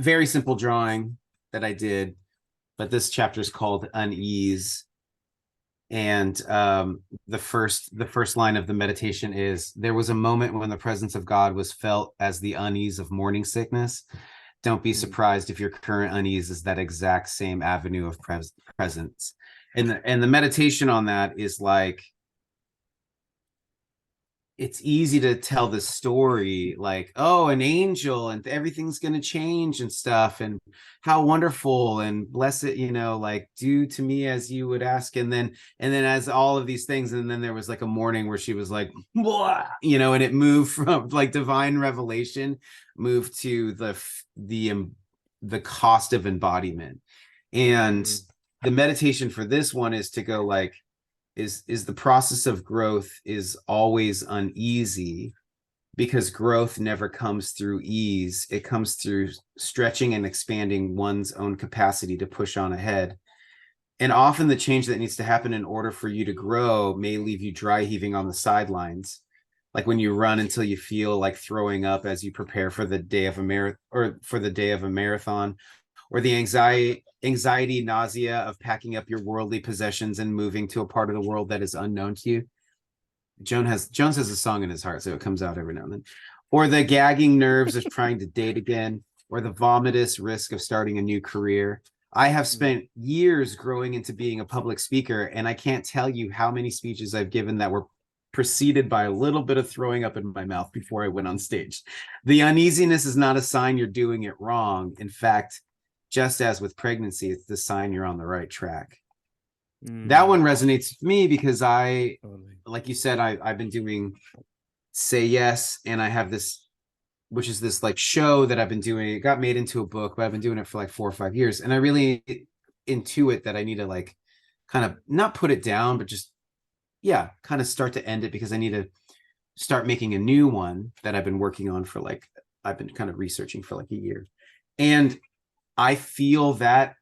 very simple drawing that I did, but this chapter is called Unease. And the first line of the meditation is, there was a moment when the presence of God was felt as the unease of morning sickness. Don't be surprised if your current unease is that exact same avenue of presence. And the meditation on that is like, it's easy to tell the story like, oh, an angel and everything's going to change and stuff, and how wonderful and blessed, like, do to me as you would ask. And then as all of these things, and then there was like a morning where she was like, and it moved from like divine revelation, moved to the cost of embodiment. And the meditation for this one is to go like, is the process of growth is always uneasy, because growth never comes through ease. It comes through stretching and expanding one's own capacity to push on ahead. And often the change that needs to happen in order for you to grow may leave you dry heaving on the sidelines, like when you run until you feel like throwing up as you prepare for the day of a marathon, or the anxiety, nausea of packing up your worldly possessions and moving to a part of the world that is unknown to you. Jones has a song in his heart, so it comes out every now and then. Or the gagging nerves of trying to date again, or the vomitous risk of starting a new career. I have spent years growing into being a public speaker, and I can't tell you how many speeches I've given that were preceded by a little bit of throwing up in my mouth before I went on stage. The uneasiness is not a sign you're doing it wrong. In fact, just as with pregnancy, it's the sign you're on the right track. That one resonates with me because like you said, I've been doing Say Yes, and I have this, which is this like show that I've been doing. It got made into a book, but I've been doing it for like 4 or 5 years. And I really intuit that I need to like kind of not put it down, but just, kind of start to end it, because I need to start making a new one that I've been working on for like, I've been kind of researching for like a year. And I feel that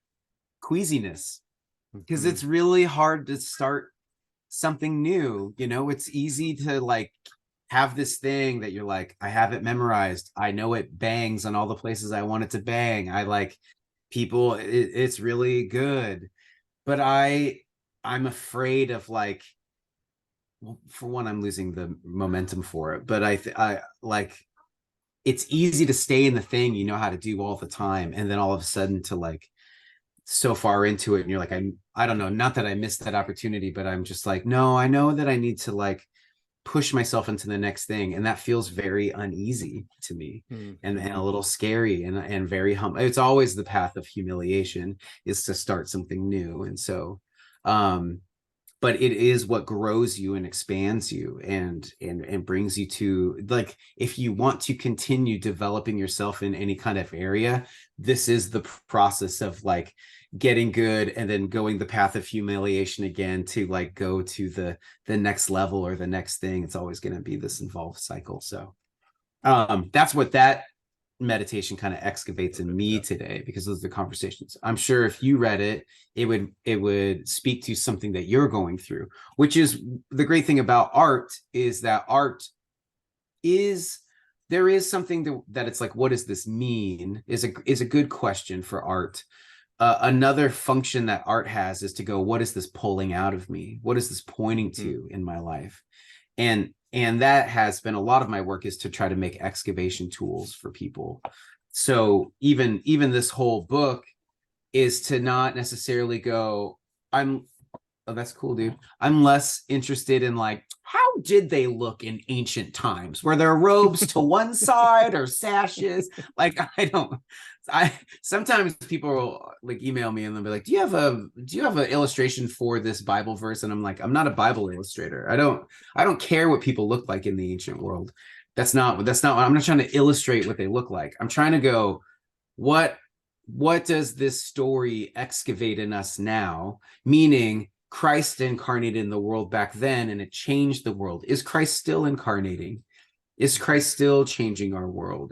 queasiness, because it's really hard to start something new. It's easy to like have this thing that you're like, I have it memorized. I know it bangs on all the places I want it to bang. I like people, it's really good. But I'm afraid of like, well, for one, I'm losing the momentum for it. But I like, it's easy to stay in the thing you know how to do all the time, and then all of a sudden to like so far into it, and you're like, I don't know, not that I missed that opportunity, but I'm just like, no, I know that I need to like push myself into the next thing, and that feels very uneasy to me, and a little scary, and very humble. It's always the path of humiliation, is to start something new. And so but it is what grows you and expands you, and brings you to, like, if you want to continue developing yourself in any kind of area, this is the process of like getting good and then going the path of humiliation again to like go to the next level or the next thing. It's always going to be this involved cycle. So that's what that meditation kind of excavates in me today, because those are the conversations. I'm sure if you read it, it would speak to something that you're going through, which is the great thing about art, is that art is, there is something that it's like, what does this mean, is a good question for art. Another function that art has is to go, what is this pulling out of me? What is this pointing to in my life? And that has been a lot of my work, is to try to make excavation tools for people. So even this whole book is to not necessarily go, oh, that's cool, dude. I'm less interested in like, how did they look in ancient times? Were their robes to one side or sashes? Like, sometimes people will like email me and they'll be like, do you have an illustration for this Bible verse? And I'm like, I'm not a Bible illustrator. I don't care what people look like in the ancient world. That's not what I'm not trying to illustrate what they look like. I'm trying to go, what does this story excavate in us now? Meaning, Christ incarnated in the world back then, and it changed the world. Is Christ still incarnating? Is Christ still changing our world?